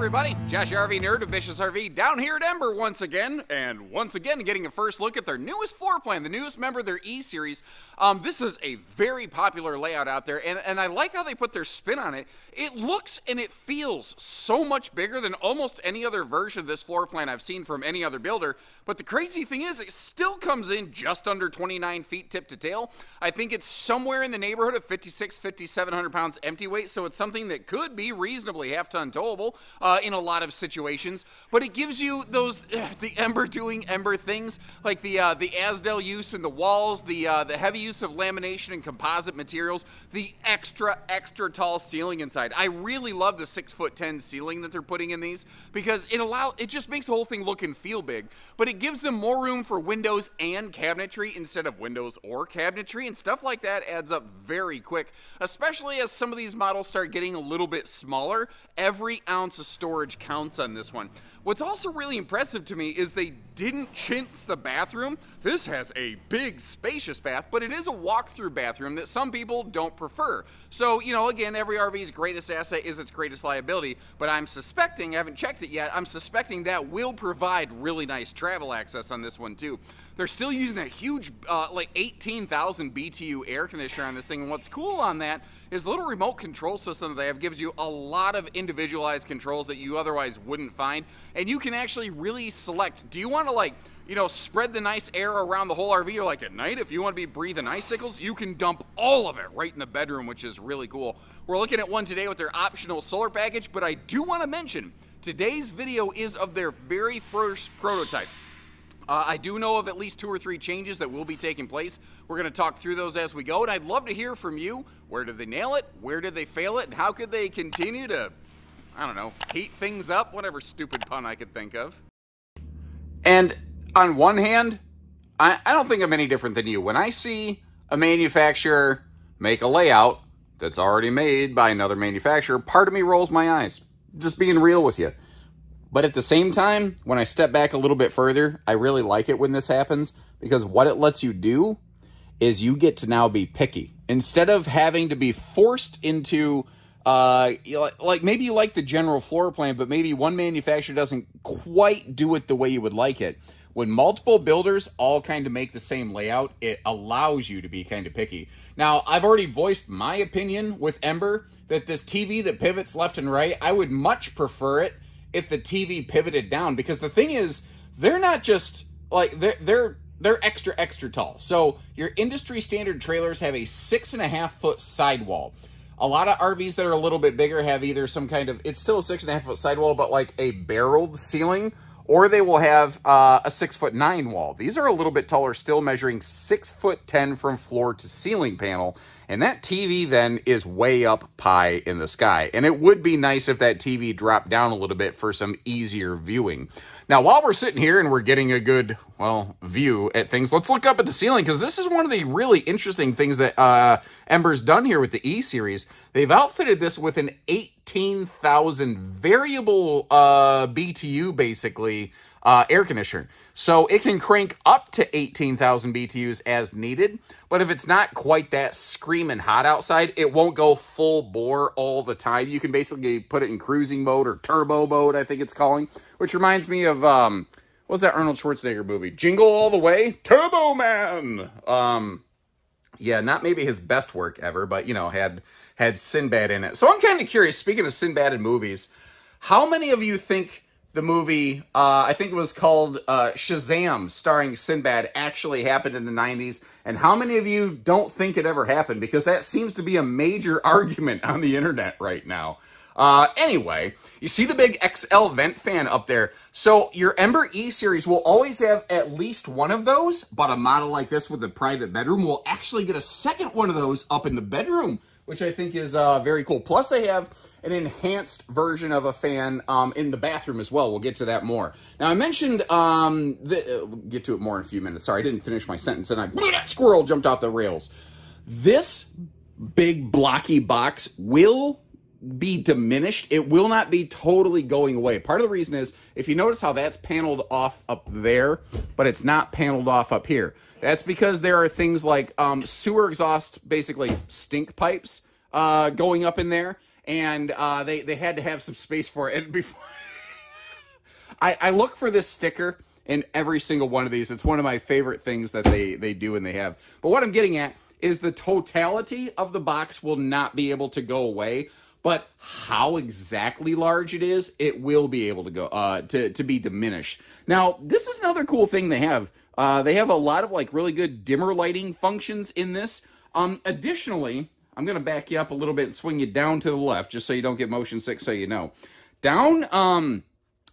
everybody, Josh RV Nerd of Bish's RV down here at Ember once again, and once again getting a first look at their newest floor plan, the newest member of their E-Series. This is a very popular layout out there, and I like how they put their spin on it. It looks and it feels so much bigger than almost any other version of this floor plan I've seen from any other builder, but the crazy thing is it still comes in just under 29 feet tip to tail. I think it's somewhere in the neighborhood of 5,700 pounds empty weight, so it's something that could be reasonably half-ton towable in a lot of situations, but it gives you those the Ember doing Ember things, like the Asdel use in the walls, the heavy use of lamination and composite materials, the extra tall ceiling inside. I really love the 6'10" ceiling that they're putting in these because it just makes the whole thing look and feel big, but it gives them more room for windows and cabinetry instead of windows or cabinetry, and stuff like that adds up very quick, especially as some of these models start getting a little bit smaller. Every ounce of storage counts on this one. What's also really impressive to me is they didn't chintz the bathroom. This has a big, spacious bath, but it is a walk-through bathroom that some people don't prefer. So, you know, again, every RV's greatest asset is its greatest liability, but I'm suspecting, I haven't checked it yet, I'm suspecting that will provide really nice travel access on this one too. They're still using that huge, like 18,000 BTU air conditioner on this thing, and what's cool on that is the little remote control system that they have gives you a lot of individualized controls that you otherwise wouldn't find, and you can actually really select, do you want to, like, you know, spread the nice air around the whole RV, or like at night, if you want to be breathing icicles, you can dump all of it right in the bedroom, which is really cool. We're looking at one today with their optional solar package, but I do want to mention, today's video is of their very first prototype. I do know of at least 2 or 3 changes that will be taking place. We're going to talk through those as we go, and I'd love to hear from you. Where did they nail it? Where did they fail it? And how could they continue to, I don't know, heat things up? Whatever stupid pun I could think of. And on one hand, I don't think I'm any different than you. When I see a manufacturer make a layout that's already made by another manufacturer, part of me rolls my eyes. Just being real with you. But at the same time, when I step back a little bit further, I really like it when this happens, because what it lets you do is you get to now be picky. Instead of having to be forced into, like maybe you like the general floor plan, but maybe one manufacturer doesn't quite do it the way you would like it. When multiple builders all kind of make the same layout, it allows you to be kind of picky. Now, I've already voiced my opinion with Ember that this TV that pivots left and right, I would much prefer it if the TV pivoted down, because the thing is, they're not just, like, they're extra tall. So your industry standard trailers have a 6.5-foot sidewall. A lot of RVs that are a little bit bigger have either some kind of, it's still a 6.5-foot sidewall, but like a barreled ceiling, or they will have a 6'9" wall. These are a little bit taller, still measuring 6'10" from floor to ceiling panel. And that TV then is way up high in the sky. And it would be nice if that TV dropped down a little bit for some easier viewing. Now, while we're sitting here and we're getting a good, well, view at things, let's look up at the ceiling, because this is one of the really interesting things that Ember's done here with the E-Series. They've outfitted this with an 18,000 variable BTU, basically, air conditioner. So it can crank up to 18,000 BTUs as needed, but if it's not quite that screaming hot outside, it won't go full bore all the time. You can basically put it in cruising mode or turbo mode, I think it's calling, which reminds me of, what was that Arnold Schwarzenegger movie? Jingle All the Way? Turbo Man! Yeah, not maybe his best work ever, but, you know, had Sinbad in it. So I'm kind of curious, speaking of Sinbad in movies, how many of you think the movie, I think it was called Shazam, starring Sinbad, actually happened in the 90s? And how many of you don't think it ever happened? Because that seems to be a major argument on the internet right now. Anyway, you see the big XL vent fan up there. So your Ember E-Series will always have at least one of those, but a model like this with a private bedroom will actually get a second one of those up in the bedroom, which I think is very cool. Plus, they have an enhanced version of a fan in the bathroom as well. We'll get to that more. Now, I mentioned, we'll get to it more in a few minutes. Sorry, I didn't finish my sentence, and that squirrel jumped off the rails. This big blocky box will be diminished. It will not be totally going away. Part of the reason is, if you notice how that's paneled off up there, but it's not paneled off up here. That's because there are things like sewer exhaust, basically stink pipes, going up in there. and they had to have some space for it. And before I look for this sticker in every single one of these. It's one of my favorite things that they do and they have. But what I'm getting at is the totality of the box will not be able to go away, but how exactly large it is, it will be able to go to be diminished. Now, this is another cool thing they have. They have a lot of like really good dimmer lighting functions in this. Additionally, I'm going to back you up a little bit and swing you down to the left just so you don't get motion sick, so you know. Down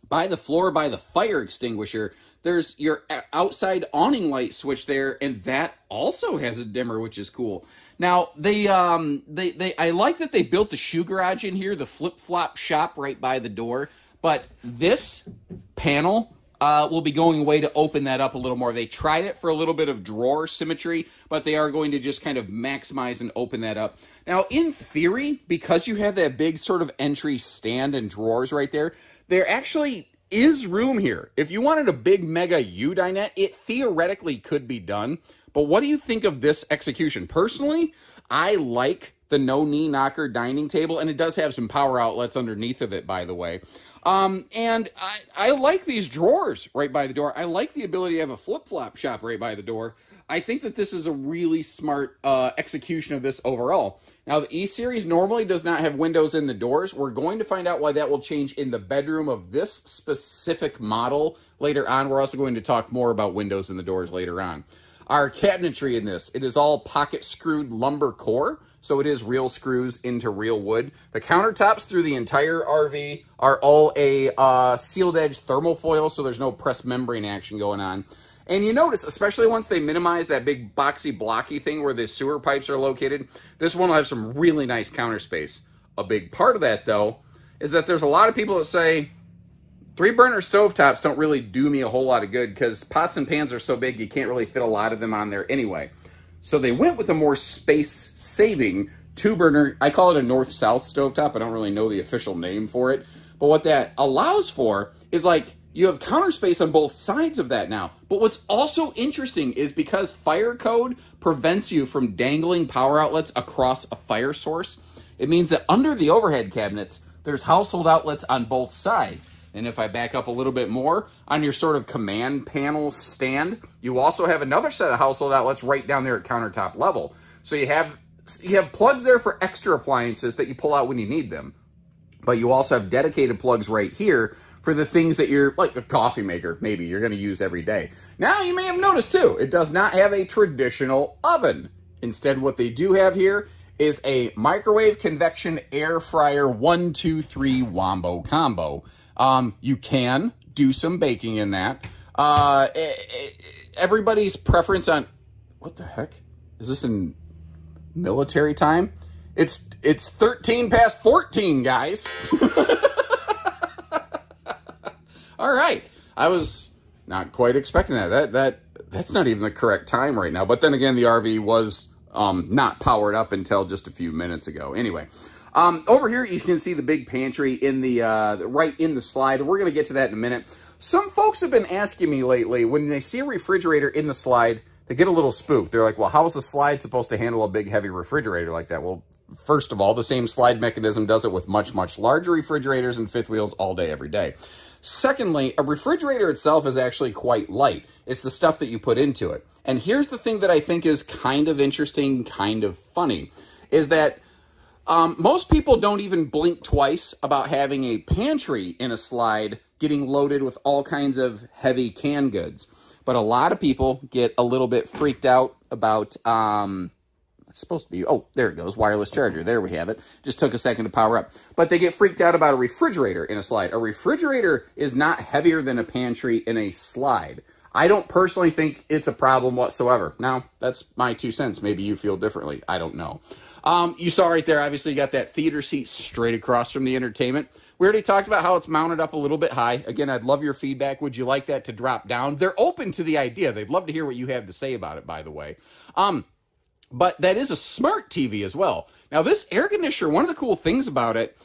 by the floor, by the fire extinguisher, there's your outside awning light switch there, and that also has a dimmer, which is cool. Now, I like that they built the shoe garage in here, the flip-flop shop right by the door, but this panel will be going away to open that up a little more. They tried it for a little bit of drawer symmetry, but they are going to just kind of maximize and open that up. Now, in theory, because you have that big sort of entry stand and drawers right there, there actually is room here. If you wanted a big mega U-dinette, it theoretically could be done. But what do you think of this execution? Personally, I like the no-knee knocker dining table, and it does have some power outlets underneath of it, by the way. And I like these drawers right by the door. I like the ability to have a flip-flop shop right by the door. I think that this is a really smart execution of this overall. Now, the E-Series normally does not have windows in the doors. We're going to find out why that will change in the bedroom of this specific model later on. We're also going to talk more about windows in the doors later on. Our cabinetry in this, it is all pocket-screwed lumber core, so it is real screws into real wood. The countertops through the entire RV are all a sealed-edge thermal foil, so there's no press membrane action going on. And you notice, especially once they minimize that big boxy blocky thing where the sewer pipes are located, this one will have some really nice counter space. A big part of that, though, is that there's a lot of people that say, 3-burner stovetops don't really do me a whole lot of good because pots and pans are so big you can't really fit a lot of them on there anyway. So they went with a more space-saving 2-burner, I call it a north-south stovetop. I don't really know the official name for it. But what that allows for is like, you have counter space on both sides of that now. But what's also interesting is because fire code prevents you from dangling power outlets across a fire source, it means that under the overhead cabinets, there's household outlets on both sides. And if I back up a little bit more, on your sort of command panel stand, you also have another set of household outlets right down there at countertop level. So you have plugs there for extra appliances that you pull out when you need them. But you also have dedicated plugs right here for the things that you're, like a coffee maker, maybe, you're going to use every day. Now, you may have noticed, too, it does not have a traditional oven. Instead, what they do have here is a microwave convection air fryer 1, 2, 3 wombo combo. You can do some baking in that. Everybody's preference on... What the heck? Is this in military time? It's 13 past 14, guys. All right. I was not quite expecting that. That's not even the correct time right now. But then again, the RV was not powered up until just a few minutes ago. Anyway, over here you can see the big pantry in the right in the slide. We're going to get to that in a minute. Some folks have been asking me lately, when they see a refrigerator in the slide, they get a little spooked. They're like, well, how is the slide supposed to handle a big, heavy refrigerator like that? Well, first of all, the same slide mechanism does it with much, much larger refrigerators and fifth wheels all day, every day. Secondly, a refrigerator itself is actually quite light. It's the stuff that you put into it. And here's the thing that I think is kind of interesting, kind of funny, is that most people don't even blink twice about having a pantry in a slide getting loaded with all kinds of heavy canned goods. But a lot of people get a little bit freaked out about... it's supposed to be, oh, there it goes, wireless charger. There we have it. Just took a second to power up. But they get freaked out about a refrigerator in a slide. A refrigerator is not heavier than a pantry in a slide. I don't personally think it's a problem whatsoever. Now, that's my 2 cents. Maybe you feel differently. I don't know. You saw right there, obviously, you got that theater seat straight across from the entertainment. We already talked about how it's mounted up a little bit high. Again, I'd love your feedback. Would you like that to drop down? They're open to the idea. They'd love to hear what you have to say about it, by the way. But that is a smart TV as well. Now, this air conditioner, one of the cool things about it,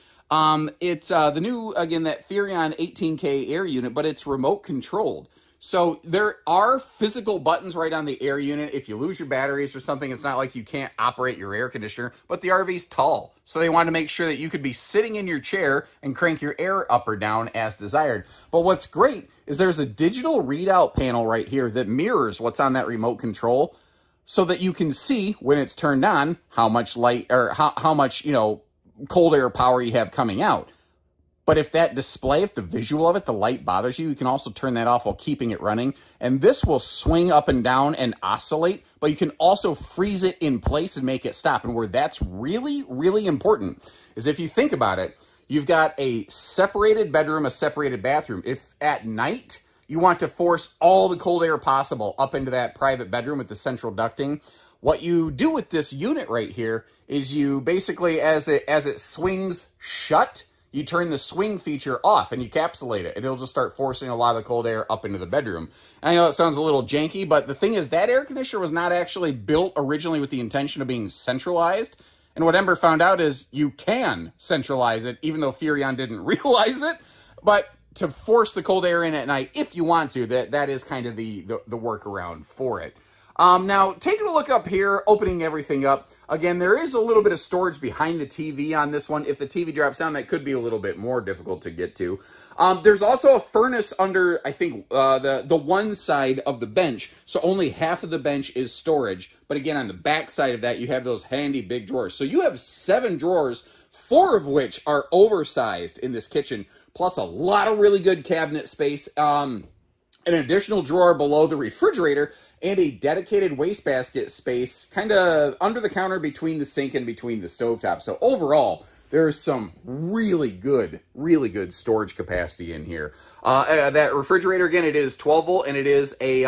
it's the new, again, that Furrion 18K air unit, but it's remote controlled. So there are physical buttons right on the air unit. If you lose your batteries or something, it's not like you can't operate your air conditioner, but the RV's tall. So they wanted to make sure that you could be sitting in your chair and crank your air up or down as desired. But what's great is there's a digital readout panel right here that mirrors what's on that remote control so that you can see when it's turned on how much light or how much, you know, cold air power you have coming out. But if that display, if the visual of it, the light bothers you, you can also turn that off while keeping it running. And this will swing up and down and oscillate, but you can also freeze it in place and make it stop. And where that's really, really important is if you think about it, you've got a separated bedroom, a separated bathroom. If at night you want to force all the cold air possible up into that private bedroom with the central ducting, what you do with this unit right here is you basically, as it swings shut, you turn the swing feature off and you encapsulate it, and it'll just start forcing a lot of the cold air up into the bedroom. And I know it sounds a little janky, but the thing is that air conditioner was not actually built originally with the intention of being centralized. And what Ember found out is you can centralize it, even though Furrion didn't realize it. But to force the cold air in at night, if you want to, that is kind of the workaround for it. Now, taking a look up here, opening everything up, again, there is a little bit of storage behind the TV on this one. If the TV drops down, that could be a little bit more difficult to get to. There's also a furnace under, I think, the one side of the bench, so only half of the bench is storage. But again, on the back side of that, you have those handy big drawers. So you have 7 drawers, 4 of which are oversized in this kitchen, plus a lot of really good cabinet space. An additional drawer below the refrigerator, and a dedicated wastebasket space kind of under the counter between the sink and between the stovetop. So overall, there's some really good storage capacity in here. That refrigerator, again, it is 12 volt, and it is a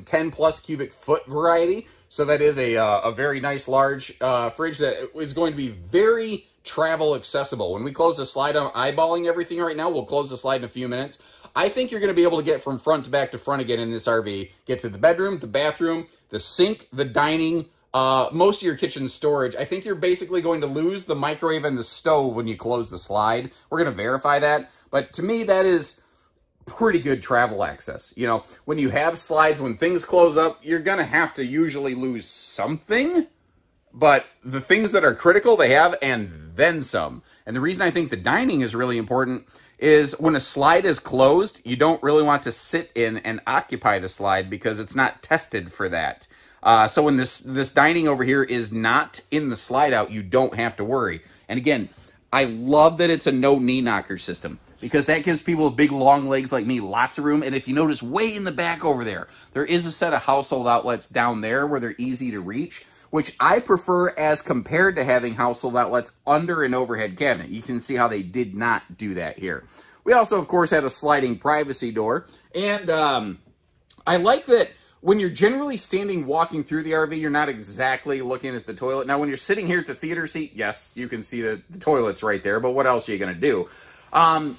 10 plus cubic foot variety. So that is a very nice large fridge that is going to be very travel accessible. When we close the slide, I'm eyeballing everything right now. We'll close the slide in a few minutes. I think you're going to be able to get from front to back to front again in this RV. Get to the bedroom, the bathroom, the sink, the dining, most of your kitchen storage. I think you're basically going to lose the microwave and the stove when you close the slide. We're going to verify that. But to me, that is pretty good travel access. You know, when you have slides, when things close up, you're going to have to usually lose something. But the things that are critical, they have, and then some. And the reason I think the dining is really important is when a slide is closed, you don't really want to sit in and occupy the slide because it's not tested for that. So when this dining over here is not in the slide out, you don't have to worry. And again, I love that it's a no knee knocker system because that gives people with big long legs like me lots of room. And if you notice way in the back over there, there is a set of household outlets down there where they're easy to reach, which I prefer as compared to having household outlets under an overhead cabinet. You can see how they did not do that here. We also, of course, had a sliding privacy door. And I like that when you're generally standing walking through the RV, you're not exactly looking at the toilet. Now, when you're sitting here at the theater seat, yes, you can see the toilet's right there, but what else are you going to do?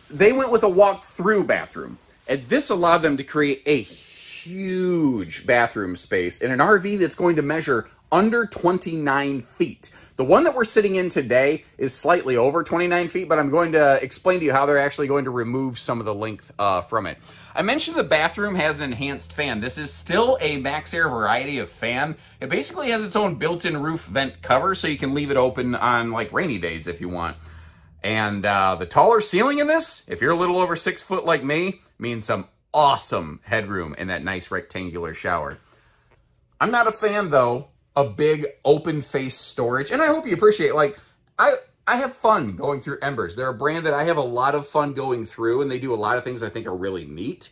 They went with a walk-through bathroom, and this allowed them to create a huge bathroom space in an RV that's going to measure under 29 feet. The one that we're sitting in today is slightly over 29 feet, but I'm going to explain to you how they're actually going to remove some of the length from it. I mentioned the bathroom has an enhanced fan. This is still a Max Air variety of fan. It basically has its own built-in roof vent cover, so you can leave it open on like rainy days if you want. And the taller ceiling in this, if you're a little over 6 foot like me, means some awesome headroom in that nice rectangular shower. I'm not a fan, though, of big open face storage, and I hope you appreciate, like, I have fun going through Embers. They're a brand that I have a lot of fun going through, and they do a lot of things I think are really neat.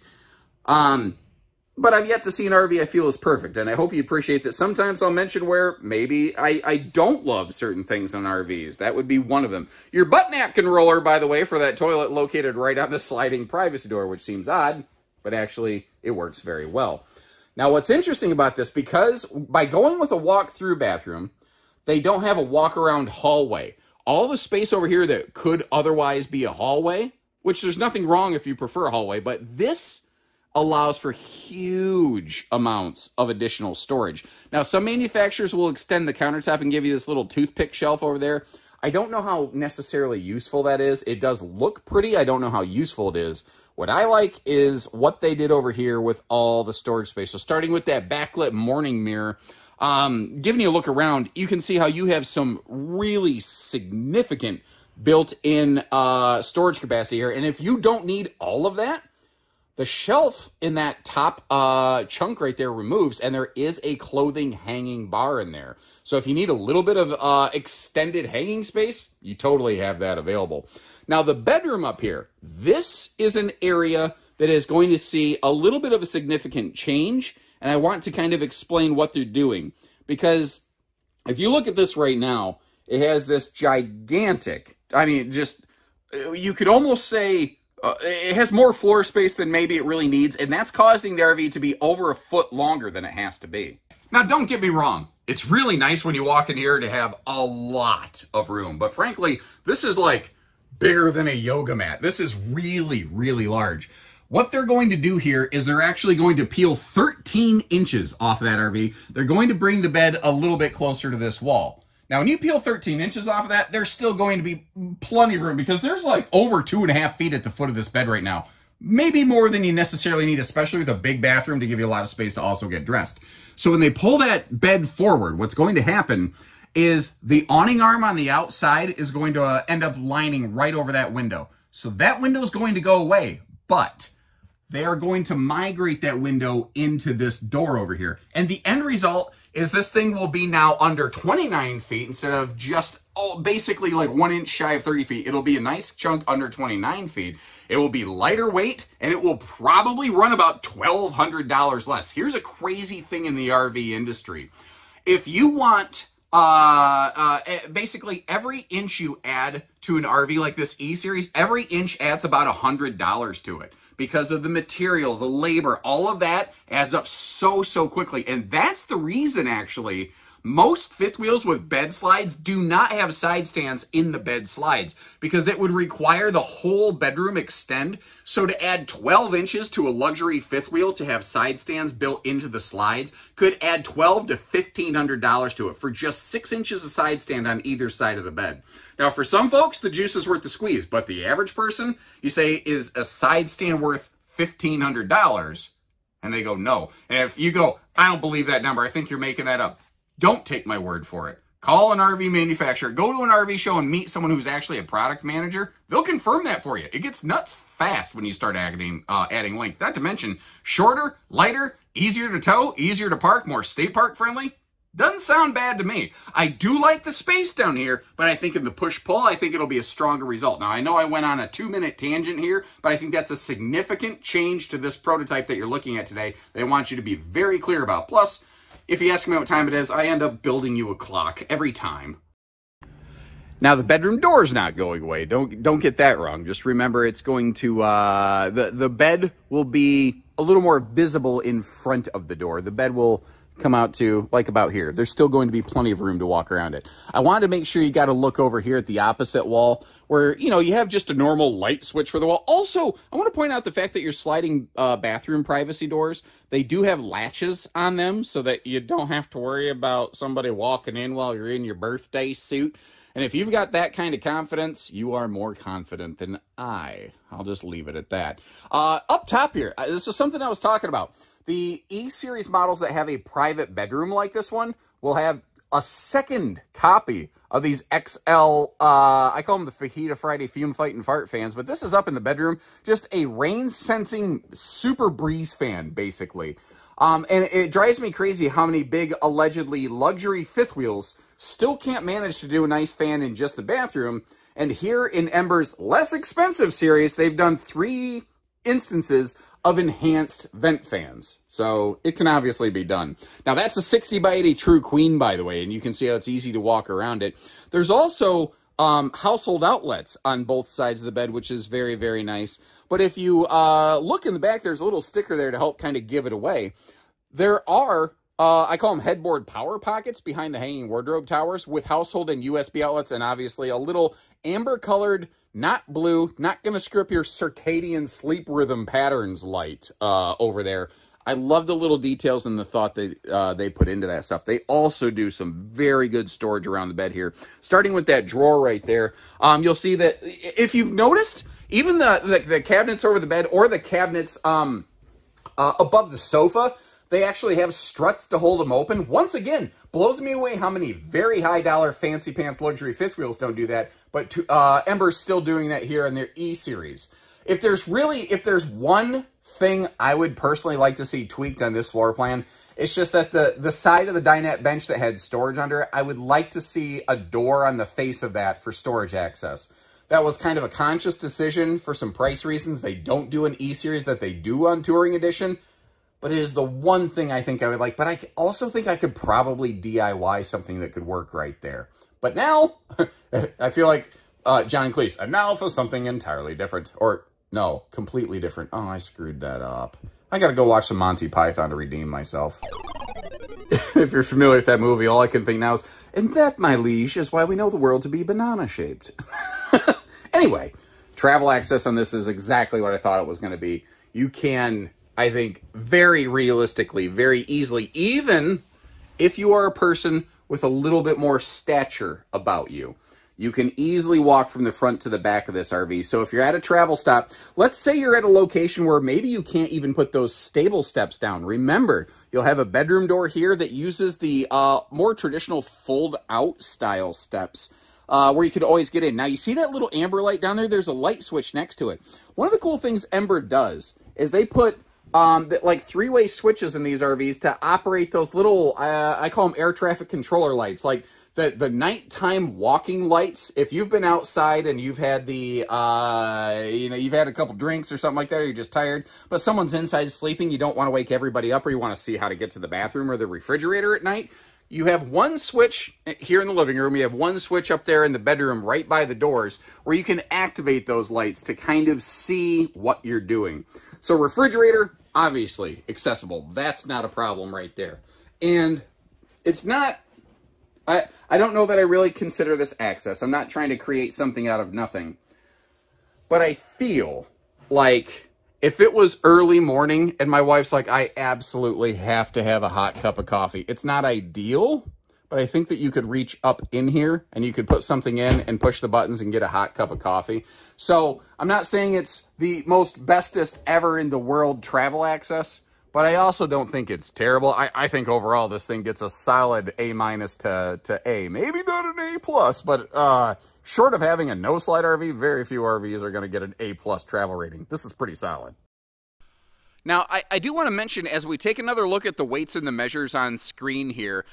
But I've yet to see an RV I feel is perfect, and I hope you appreciate that sometimes I'll mention where maybe I don't love certain things on RVs. That would be one of them. Your butt napkin roller, by the way, for that toilet located right on the sliding privacy door, which seems odd, but actually it works very well. Now, what's interesting about this, because by going with a walk-through bathroom, they don't have a walk-around hallway. All the space over here that could otherwise be a hallway, which there's nothing wrong if you prefer a hallway, but this allows for huge amounts of additional storage. Now, some manufacturers will extend the countertop and give you this little toothpick shelf over there. I don't know how necessarily useful that is. It does look pretty. I don't know how useful it is. What I like is what they did over here with all the storage space. So starting with that backlit morning mirror, giving you a look around, you can see how you have some really significant built-in storage capacity here. And if you don't need all of that, the shelf in that top chunk right there removes, and there is a clothing hanging bar in there. So if you need a little bit of extended hanging space, you totally have that available. Now, the bedroom up here, this is an area that is going to see a little bit of a significant change, and I want to kind of explain what they're doing. Because if you look at this right now, it has this gigantic, I mean, just, you could almost say, it has more floor space than maybe it really needs, and that's causing the RV to be over a foot longer than it has to be. Now, don't get me wrong. It's really nice when you walk in here to have a lot of room, but frankly, this is like bigger than a yoga mat. This is really, really large. What they're going to do here is they're actually going to peel 13 inches off of that RV. They're going to bring the bed a little bit closer to this wall. Now, when you peel 13 inches off of that, there's still going to be plenty of room because there's like over 2.5 feet at the foot of this bed right now. Maybe more than you necessarily need, especially with a big bathroom to give you a lot of space to also get dressed. So when they pull that bed forward, what's going to happen is the awning arm on the outside is going to end up lining right over that window. So that window is going to go away, but they are going to migrate that window into this door over here. And the end result is this thing will be now under 29 feet instead of just basically like 1 inch shy of 30 feet. It'll be a nice chunk under 29 feet. It will be lighter weight, and it will probably run about $1,200 less. Here's a crazy thing in the RV industry. If you want basically every inch you add to an RV like this E-Series, every inch adds about $100 to it. Because of the material, the labor, all of that adds up so quickly. And that's the reason, actually, most fifth wheels with bed slides do not have side stands in the bed slides because it would require the whole bedroom extend. So to add 12 inches to a luxury fifth wheel to have side stands built into the slides could add $1,200 to $1,500 to it for just 6 inches of side stand on either side of the bed. Now, for some folks, the juice is worth the squeeze, but the average person, you say, is a side stand worth $1,500? And they go, no. And if you go, I don't believe that number, I think you're making that up. Don't take my word for it. Call an RV manufacturer. Go to an RV show and meet someone who's actually a product manager. They'll confirm that for you. It gets nuts fast when you start adding length. Not to mention, shorter, lighter, easier to tow, easier to park, more state park friendly. Doesn't sound bad to me. I do like the space down here, but I think in the push-pull, I think it'll be a stronger result. Now, I know I went on a 2-minute tangent here, but I think that's a significant change to this prototype that you're looking at today that I want you to be very clear about. Plus, if you ask me what time it is, I end up building you a clock every time. Now, the bedroom door is not going away. Don't get that wrong. Just remember it's going to, the bed will be a little more visible in front of the door. The bed will come out to like about here. There's still going to be plenty of room to walk around it. I wanted to make sure you got to look over here at the opposite wall where, you know, you have just a normal light switch for the wall. Also, I want to point out the fact that your sliding bathroom privacy doors, they do have latches on them so that you don't have to worry about somebody walking in while you're in your birthday suit. And if you've got that kind of confidence, you are more confident than I. I'll just leave it at that. Up top here, this is something I was talking about. The E-Series models that have a private bedroom like this one will have a second copy of these XL, I call them the Fajita Friday Fume Fight and Fart fans, but this is up in the bedroom, just a rain-sensing super breeze fan, basically. And it drives me crazy how many big, allegedly luxury fifth wheels still can't manage to do a nice fan in just the bathroom. And here in Ember's less expensive series, they've done 3 instances of enhanced vent fans. So it can obviously be done. Now that's a 60 by 80 True Queen, by the way, and you can see how it's easy to walk around it. There's also household outlets on both sides of the bed, which is very, very nice. But if you look in the back, there's a little sticker there to help kind of give it away. There are, I call them headboard power pockets behind the hanging wardrobe towers with household and USB outlets, and obviously a little amber colored, not blue, not going to screw up your circadian sleep rhythm patterns light over there. I love the little details and the thought they put into that stuff. They also do some very good storage around the bed here. Starting with that drawer right there, you'll see that if you've noticed, Even the cabinets over the bed or the cabinets above the sofa, they actually have struts to hold them open. Once again, blows me away how many very high dollar fancy pants luxury fifth wheels don't do that, but Ember's still doing that here in their E series. If there's one thing I would personally like to see tweaked on this floor plan, it's just that the side of the dinette bench that had storage under it, I would like to see a door on the face of that for storage access. That was kind of a conscious decision for some price reasons. They don't do an E-Series that they do on Touring Edition, but it is the one thing I think I would like. But I also think I could probably DIY something that could work right there. But now, I feel like John Cleese, and now for something entirely different. Or, no, completely different. Oh, I screwed that up. I gotta go watch some Monty Python to redeem myself. If you're familiar with that movie, all I can think now is, and that, my liege, is why we know the world to be banana-shaped. Anyway, travel access on this is exactly what I thought it was going to be. You can, I think, very realistically, very easily, even if you are a person with a little bit more stature about you, you can easily walk from the front to the back of this RV. So if you're at a travel stop, let's say you're at a location where maybe you can't even put those stable steps down. Remember, you'll have a bedroom door here that uses the more traditional fold-out style steps where you could always get in. Now, you see that little amber light down there? There's a light switch next to it. One of the cool things Ember does is they put like three-way switches in these RVs to operate those little, I call them air traffic controller lights, like the nighttime walking lights. If you've been outside and you've had the, you've had a couple drinks or something like that, or you're just tired, but someone's inside sleeping, you don't want to wake everybody up, or you want to see how to get to the bathroom or the refrigerator at night, you have one switch here in the living room, you have one switch up there in the bedroom right by the doors where you can activate those lights to kind of see what you're doing. So refrigerator, obviously accessible. That's not a problem right there. And it's not, I don't know that I really consider this access. I'm not trying to create something out of nothing. But I feel like if it was early morning and my wife's like, I absolutely have to have a hot cup of coffee. It's not ideal, but I think that you could reach up in here and you could put something in and push the buttons and get a hot cup of coffee. So I'm not saying it's the most bestest ever in the world travel access, but I also don't think it's terrible. I think overall this thing gets a solid A- to A. Maybe not an A+, but short of having a no-slide RV, very few RVs are going to get an A+ travel rating. This is pretty solid. Now, I do want to mention, as we take another look at the weights and the measures on screen here,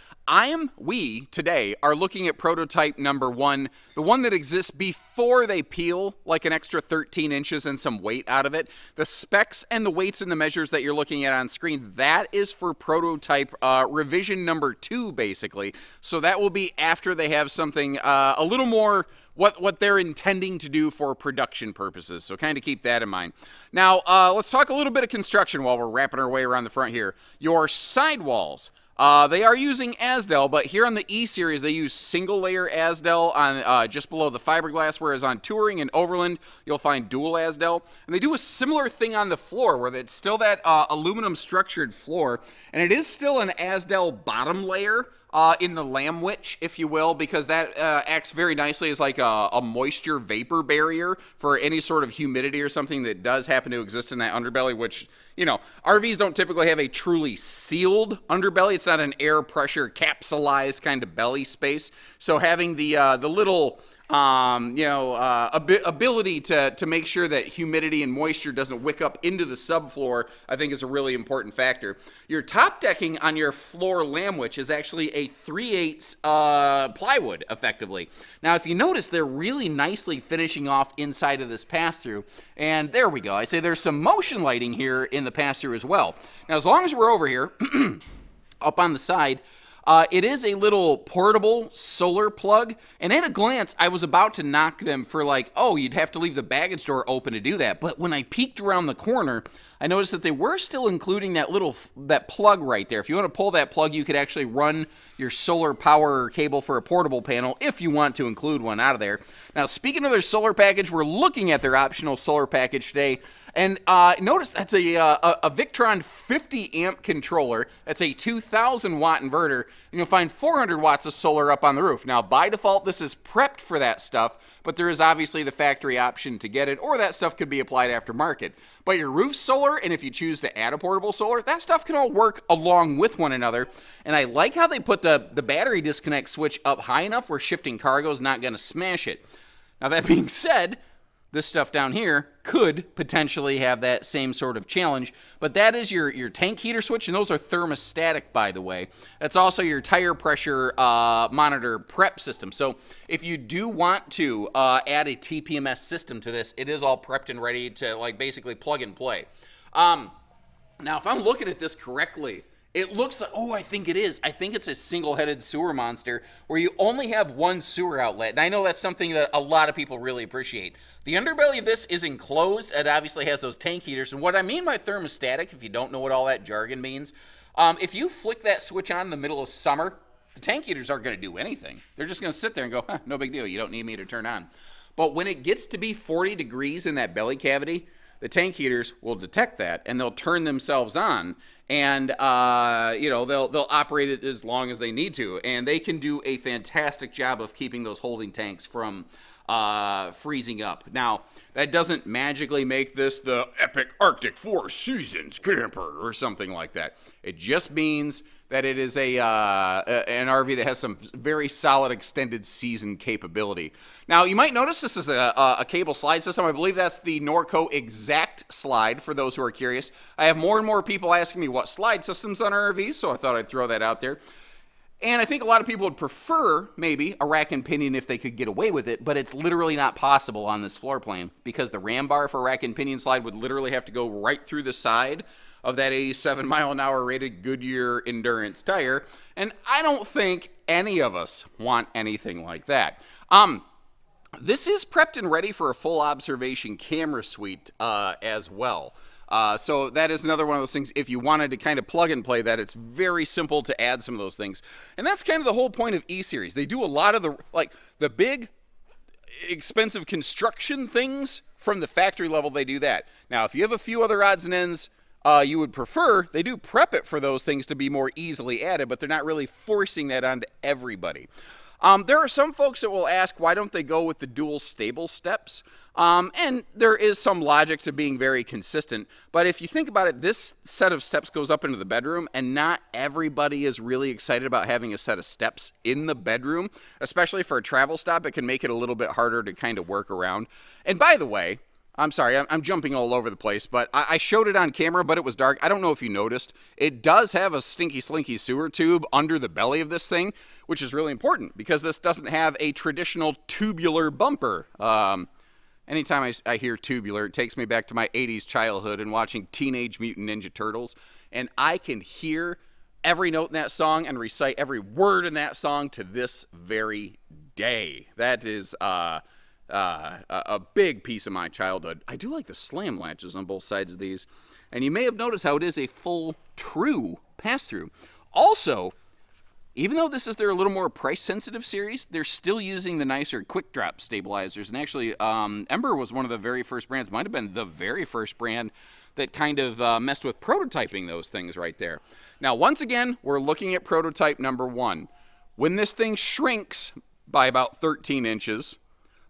we today are looking at prototype number 1, the one that exists before they peel like an extra 13 inches and some weight out of it. The specs and the weights and the measures that you're looking at on screen, that is for prototype revision number 2, basically. So that will be after they have something a little more what they're intending to do for production purposes. So kind of keep that in mind. Now, let's talk a little bit of construction while we're wrapping our way around the front here. Your sidewalls. They are using Azdel, but here on the E-Series, they use single-layer Azdel on just below the fiberglass, whereas on Touring and Overland, you'll find dual Azdel. And they do a similar thing on the floor, where it's still that aluminum-structured floor, and it is still an Azdel bottom layer, in the lamwich, if you will, because that acts very nicely as like a moisture vapor barrier for any sort of humidity or something that does happen to exist in that underbelly, which, you know, RVs don't typically have a truly sealed underbelly. It's not an air pressure capsulized kind of belly space. So having the little ability to make sure that humidity and moisture doesn't wick up into the subfloor, I think is a really important factor. Your top decking on your floor lamwich is actually a 3/8 plywood, effectively. Now, if you notice, they're really nicely finishing off inside of this pass-through, and there we go. I say there's some motion lighting here in the pass-through as well. Now, as long as we're over here, up on the side, it is a little portable solar plug, and at a glance, I was about to knock them for like, oh, you'd have to leave the baggage door open to do that. But when I peeked around the corner, I noticed that they were still including that plug right there. If you want to pull that plug, you could actually run your solar power cable for a portable panel if you want to include one out of there. Now, speaking of their solar package, we're looking at their optional solar package today. And notice that's a Victron 50 amp controller. That's a 2,000 watt inverter. and you'll find 400 watts of solar up on the roof. Now, by default, this is prepped for that stuff, but there is obviously the factory option to get it, or that stuff could be applied aftermarket. But your roof's solar, and if you choose to add a portable solar, that stuff can all work along with one another. And I like how they put the battery disconnect switch up high enough where shifting cargo is not going to smash it. Now, that being said, this stuff down here could potentially have that same sort of challenge, but that is your tank heater switch, and those are thermostatic, by the way. That's also your tire pressure monitor prep system. So if you do want to add a TPMS system to this, it is all prepped and ready to like basically plug and play. Now, if I'm looking at this correctly, it looks like, oh, I think it is. I think it's a single-headed sewer monster where you only have one sewer outlet. And I know that's something that a lot of people really appreciate. The underbelly of this is enclosed. It obviously has those tank heaters. And what I mean by thermostatic, if you don't know what all that jargon means, if you flick that switch on in the middle of summer, the tank heaters aren't going to do anything. They're just going to sit there and go, huh, no big deal. You don't need me to turn on. But when it gets to be 40 degrees in that belly cavity, the tank heaters will detect that, and they'll turn themselves on, and you know, they'll operate it as long as they need to, and they can do a fantastic job of keeping those holding tanks from freezing up. Now, that doesn't magically make this the epic Arctic 4 Seasons camper or something like that. It just means that it is an RV that has some very solid extended season capability. Now, you might notice this is a cable slide system. I believe that's the Norco Exact slide, for those who are curious. I have more and more people asking me what slide systems on RVs, so I thought I'd throw that out there. And I think a lot of people would prefer, maybe, a rack and pinion if they could get away with it, but it's literally not possible on this floor plan because the ram bar for rack and pinion slide would literally have to go right through the side of that 87-mile-an-hour rated Goodyear Endurance tire, and I don't think any of us want anything like that. This is prepped and ready for a full observation camera suite as well. So that is another one of those things, if you wanted to kind of plug and play that, it's very simple to add some of those things. And that's kind of the whole point of E-Series. They do a lot of the big, expensive construction things from the factory level, they do that. Now, if you have a few other odds and ends you would prefer, they do prep it for those things to be more easily added, but they're not really forcing that onto everybody. There are some folks that will ask, why don't they go with the dual stable steps? And there is some logic to being very consistent, but if you think about it, this set of steps goes up into the bedroom, and not everybody is really excited about having a set of steps in the bedroom, especially for a travel stop. It can make it a little bit harder to kind of work around. And by the way, I'm sorry, I'm jumping all over the place, but I showed it on camera, but it was dark. I don't know if you noticed. It does have a stinky slinky sewer tube under the belly of this thing, which is really important because this doesn't have a traditional tubular bumper. Anytime I hear tubular, it takes me back to my 80s childhood and watching Teenage Mutant Ninja Turtles, and I can hear every note in that song and recite every word in that song to this very day. That is a big piece of my childhood. I do like the slam latches on both sides of these, and you may have noticed how it is a full true pass-through. Also, even though this is their a little more price-sensitive series, they're still using the nicer quick-drop stabilizers, and actually Ember was one of the very first brands, might have been the very first brand that kind of messed with prototyping those things right there. Now, once again, we're looking at prototype number 1. When this thing shrinks by about 13 inches,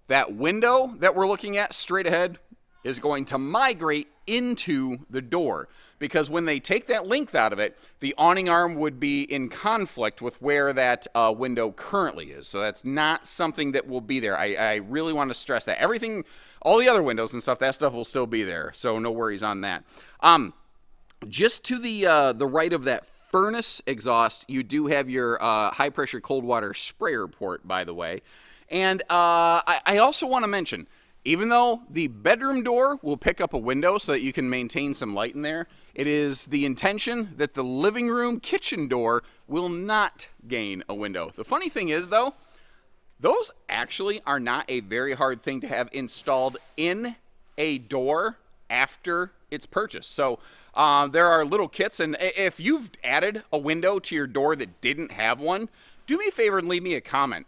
that window that we're looking at straight ahead is going to migrate into the door, because when they take that length out of it, the awning arm would be in conflict with where that window currently is. So that's not something that will be there. I really want to stress that. Everything, all the other windows and stuff, that stuff will still be there, so no worries on that. Just to the right of that furnace exhaust, you do have your high-pressure cold water sprayer port, by the way. And I also want to mention, even though the bedroom door will pick up a window so that you can maintain some light in there, it is the intention that the living room kitchen door will not gain a window. The funny thing is, though, those actually are not a very hard thing to have installed in a door after it's purchased. So there are little kits, and if you've added a window to your door that didn't have one, do me a favor and leave me a comment.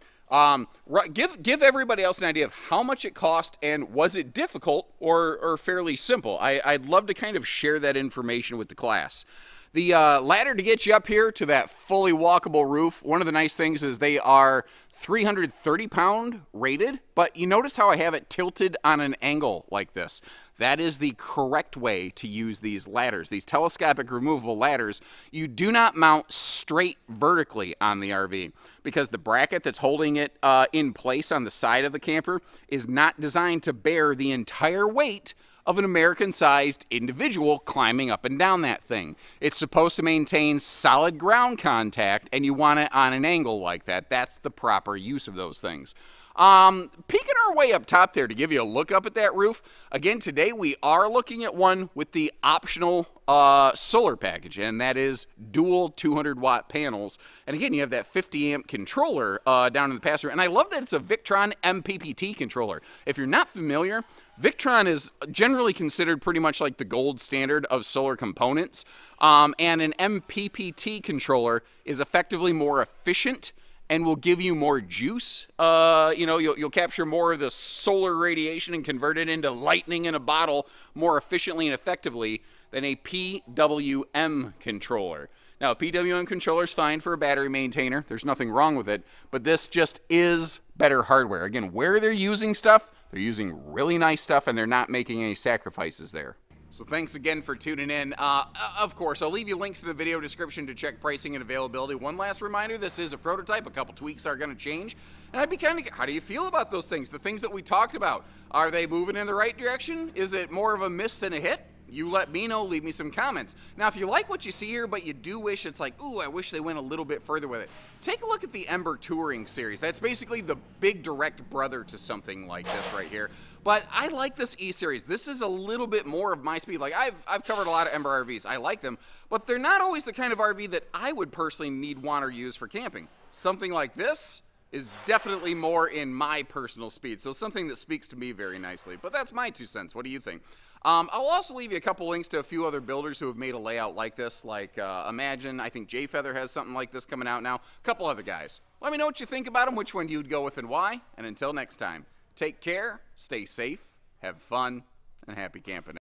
Give everybody else an idea of how much it cost, and was it difficult or fairly simple. I'd love to kind of share that information with the class. The ladder to get you up here to that fully walkable roof, one of the nice things is they are 330-pound rated, but you notice how I have it tilted on an angle like this. That is the correct way to use these ladders. These telescopic removable ladders, you do not mount straight vertically on the RV because the bracket that's holding it in place on the side of the camper is not designed to bear the entire weight of an American-sized individual climbing up and down that thing. It's supposed to maintain solid ground contact, and you want it on an angle like that. That's the proper use of those things. Peeking our way up top there to give you a look up at that roof. Again, today we are looking at one with the optional solar package, and that is dual 200-watt panels. And again, you have that 50-amp controller down in the passenger. And I love that it's a Victron MPPT controller. If you're not familiar, Victron is generally considered pretty much like the gold standard of solar components. And an MPPT controller is effectively more efficient and will give you more juice. You know, you'll capture more of the solar radiation and convert it into lightning in a bottle more efficiently and effectively than a PWM controller. Now, a PWM controller is fine for a battery maintainer. There's nothing wrong with it, but this just is better hardware. Again, where they're using stuff, they're using really nice stuff, and they're not making any sacrifices there. So thanks again for tuning in. Of course, I'll leave you links in the video description to check pricing and availability. One last reminder, this is a prototype. A couple tweaks are going to change. And I'd be kind of, how do you feel about those things? The things that we talked about, are they moving in the right direction? Is it more of a miss than a hit? You let me know, leave me some comments. Now, if you like what you see here, but you do wish it's like, ooh, I wish they went a little bit further with it, take a look at the Ember Touring series. That's basically the big direct brother to something like this right here. But I like this E-Series. This is a little bit more of my speed. Like, I've covered a lot of Ember RVs. I like them, but they're not always the kind of RV that I would personally need, want, or use for camping. Something like this is definitely more in my personal speed, so something that speaks to me very nicely. But that's my 2 cents. What do you think? I'll also leave you a couple links to a few other builders who have made a layout like this, like Imagine. I think J-Feather has something like this coming out now. A couple other guys. Let me know what you think about them, which one you'd go with and why. And until next time, take care, stay safe, have fun, and happy camping.